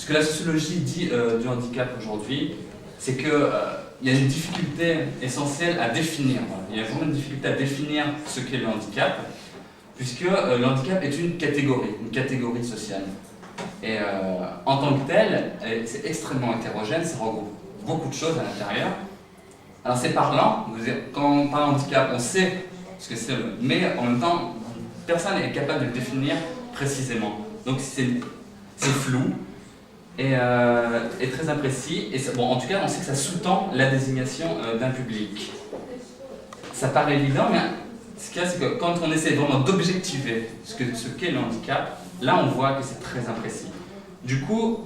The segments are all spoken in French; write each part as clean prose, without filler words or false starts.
ce que la sociologie dit du handicap aujourd'hui, c'est qu'il y a une difficulté essentielle à définir. Il y a vraiment une difficulté à définir ce qu'est le handicap, puisque le handicap est une catégorie sociale. Et en tant que tel, c'est extrêmement hétérogène, ça regroupe beaucoup de choses à l'intérieur. Alors c'est parlant, quand on parle handicap, on sait ce que c'est, mais en même temps, personne n'est capable de le définir précisément. Donc c'est flou et très imprécis. Et bon, en tout cas, on sait que ça sous-tend la désignation d'un public. Ça paraît évident, mais ce qu'il y a, c'est que quand on essaie vraiment d'objectiver ce qu'est le handicap, là on voit que c'est très imprécis. Du coup,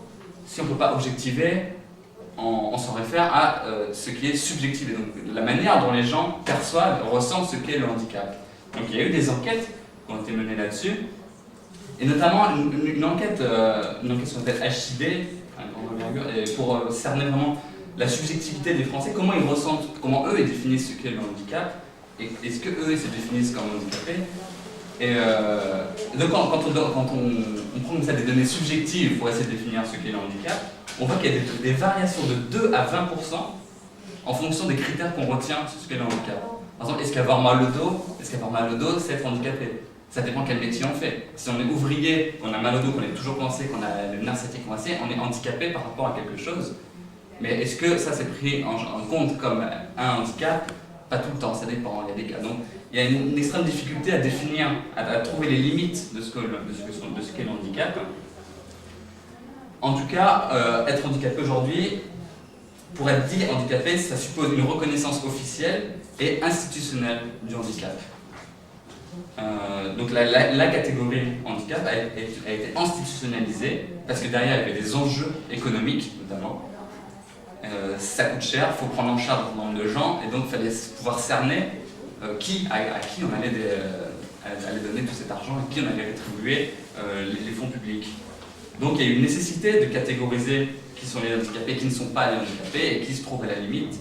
si on ne peut pas objectiver, on s'en réfère à ce qui est subjectif, donc la manière dont les gens perçoivent, ressentent ce qu'est le handicap. Donc il y a eu des enquêtes qui ont été menées là-dessus, et notamment une enquête qu'on appelle HID, pour cerner vraiment la subjectivité des Français, comment ils ressentent, comment eux ils définissent ce qu'est le handicap, et est-ce qu'eux ils se définissent comme handicapés. Et donc quand on prend comme ça des données subjectives pour essayer de définir ce qu'est le handicap, on voit qu'il y a des variations de 2 à 20% en fonction des critères qu'on retient sur ce qu'est le handicap. Par exemple, est-ce qu'avoir mal au dos, c'est être handicapé? Ça dépend quel métier on fait. Si on est ouvrier, qu'on a mal au dos, qu'on est toujours coincé, qu'on a le nerf sciatique coincé, on est handicapé par rapport à quelque chose. Mais est-ce que ça c'est pris en compte comme un handicap? Pas tout le temps, ça dépend, il y a des cas. Donc il y a une extrême difficulté à définir, à trouver les limites de ce qu'est le handicap. En tout cas, être handicapé aujourd'hui, pour être dit handicapé, ça suppose une reconnaissance officielle et institutionnelle du handicap. Donc la catégorie handicap a été institutionnalisée parce que derrière il y avait des enjeux économiques notamment. Ça coûte cher, il faut prendre en charge un nombre de gens, et donc il fallait pouvoir cerner à qui on allait donner tout cet argent et qui on allait rétribuer les fonds publics. Donc il y a eu une nécessité de catégoriser qui sont les handicapés, qui ne sont pas les handicapés et qui se trouvent à la limite.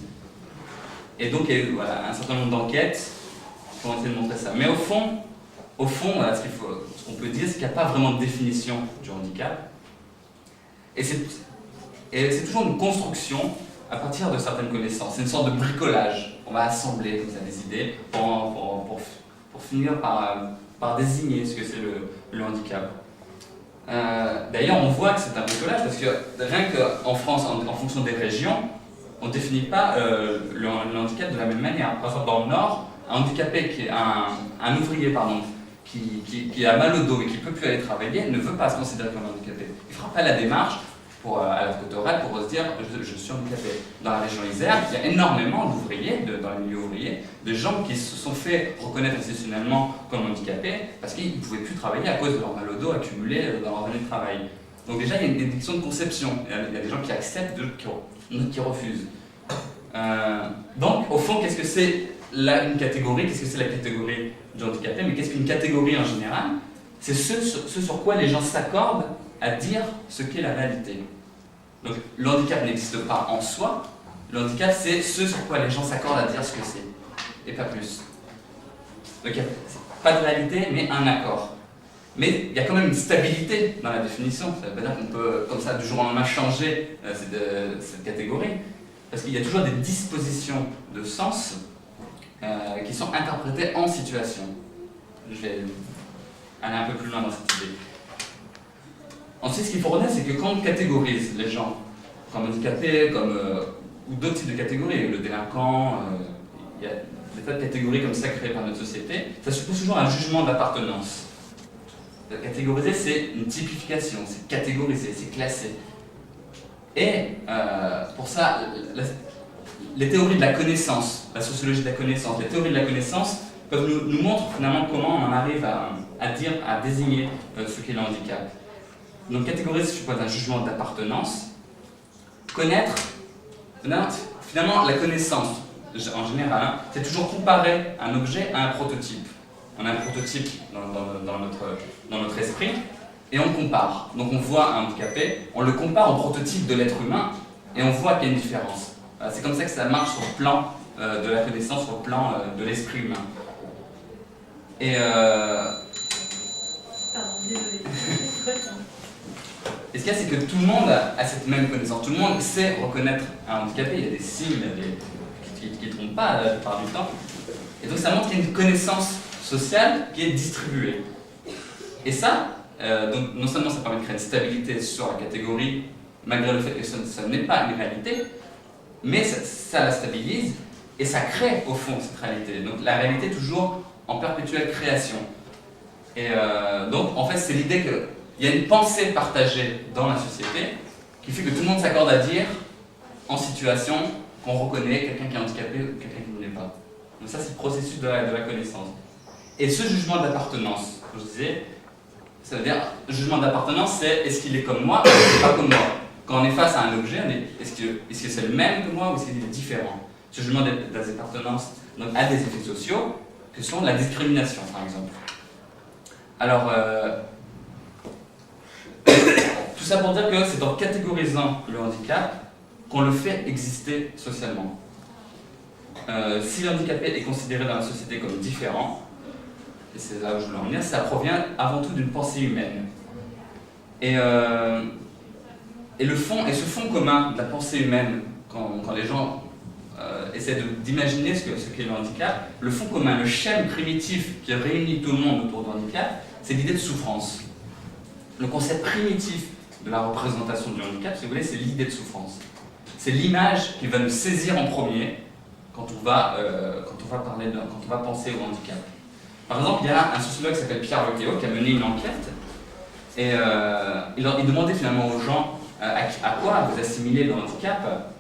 Et donc il y a eu un certain nombre d'enquêtes qui ont essayé de montrer ça. Mais au fond voilà, ce qu'on peut dire, c'est qu'il n'y a pas vraiment de définition du handicap. Et c'est toujours une construction à partir de certaines connaissances. C'est une sorte de bricolage. On va assembler comme ça, des idées pour finir par désigner ce que c'est le handicap. D'ailleurs, on voit que c'est un bricolage parce que rien qu'en France, en fonction des régions, on ne définit pas le handicap de la même manière. Par exemple, dans le Nord, un handicapé qui est un ouvrier, qui a mal au dos et qui ne peut plus aller travailler, ne veut pas se considérer comme handicapé. Il ne fera pas la démarche à la préfectorale pour se dire je suis handicapé. Dans la région Isère, il y a énormément d'ouvriers, dans les milieux ouvriers, de gens qui se sont fait reconnaître institutionnellement comme handicapés parce qu'ils ne pouvaient plus travailler à cause de leur mal au dos accumulé dans leur année de travail. Donc déjà, il y a une question de conception. Il y a des gens qui acceptent, d'autres qui refusent. Donc, au fond, qu'est-ce que c'est une catégorie? Qu'est-ce que c'est la catégorie du handicapé? Mais qu'est-ce qu'une catégorie en général? C'est ce sur quoi les gens s'accordent à dire ce qu'est la réalité. Donc le handicap n'existe pas en soi, le handicap c'est ce sur quoi les gens s'accordent à dire ce que c'est, et pas plus. Donc il n'y a pas de réalité, mais un accord. Mais il y a quand même une stabilité dans la définition, ça veut pas dire qu'on peut, comme ça, du jour au lendemain, changer cette catégorie, parce qu'il y a toujours des dispositions de sens qui sont interprétées en situation. Je vais aller un peu plus loin dans cette idée. Ensuite, ce qu'il faut retenir, c'est que quand on catégorise les gens comme handicapés, ou d'autres types de catégories, le délinquant, il y a des tas de catégories comme ça créées par notre société, ça suppose toujours un jugement d'appartenance. Catégoriser, c'est une typification, c'est catégoriser, c'est classer. Et pour ça, les théories de la connaissance, la sociologie de la connaissance, les théories de la connaissance peuvent nous montrer finalement comment on en arrive à désigner ce qu'est le handicap. Donc catégoriser, c'est suppose un jugement d'appartenance. Connaître, finalement la connaissance en général, c'est toujours comparer un objet à un prototype. On a un prototype dans notre esprit et on compare. Donc on voit un handicapé, on le compare au prototype de l'être humain et on voit qu'il y a une différence. C'est comme ça que ça marche sur le plan de la connaissance, sur le plan de l'esprit humain. Et Pardon, désolé. Et qu'il y a, c'est que tout le monde a cette même connaissance. Tout le monde sait reconnaître un handicapé. Il y a des signes qui ne trompent pas la plupart du temps. Et donc ça montre qu'il y a une connaissance sociale qui est distribuée. Et ça, donc non seulement ça permet de créer une stabilité sur la catégorie, malgré le fait que ça n'est pas une réalité, mais ça la stabilise et ça crée au fond cette réalité. Donc la réalité est toujours en perpétuelle création. Et donc en fait c'est l'idée qu'il y a une pensée partagée dans la société qui fait que tout le monde s'accorde à dire en situation qu'on reconnaît quelqu'un qui est handicapé ou quelqu'un qui ne l'est pas. Donc ça c'est le processus de la connaissance. Et ce jugement d'appartenance, je vous disais, ça veut dire, le jugement d'appartenance, c'est est-ce qu'il est comme moi ou est-ce qu'il n'est pas comme moi. Quand on est face à un objet, est-ce que c'est le même que moi ou est-ce qu'il est différent. Ce jugement d'appartenance a des effets sociaux, que sont la discrimination, par exemple. Alors, tout ça pour dire que c'est en catégorisant le handicap qu'on le fait exister socialement. Si le handicapé est considéré dans la société comme différent, et c'est là où je voulais en venir, ça provient avant tout d'une pensée humaine. Et ce fond commun de la pensée humaine, quand les gens essaient d'imaginer ce qu'est le handicap, le fond commun, le schème primitif qui réunit tout le monde autour du handicap, c'est l'idée de souffrance. Le concept primitif de la représentation du handicap, si vous voulez, c'est l'idée de souffrance. C'est l'image qui va nous saisir en premier quand on va penser au handicap. Par exemple, il y a un sociologue qui s'appelle Pierre Lequéot qui a mené une enquête et il demandait finalement aux gens à quoi vous assimilez le handicap.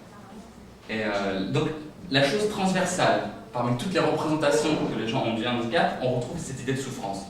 Et donc, la chose transversale, parmi toutes les représentations que les gens ont du handicap, on retrouve cette idée de souffrance.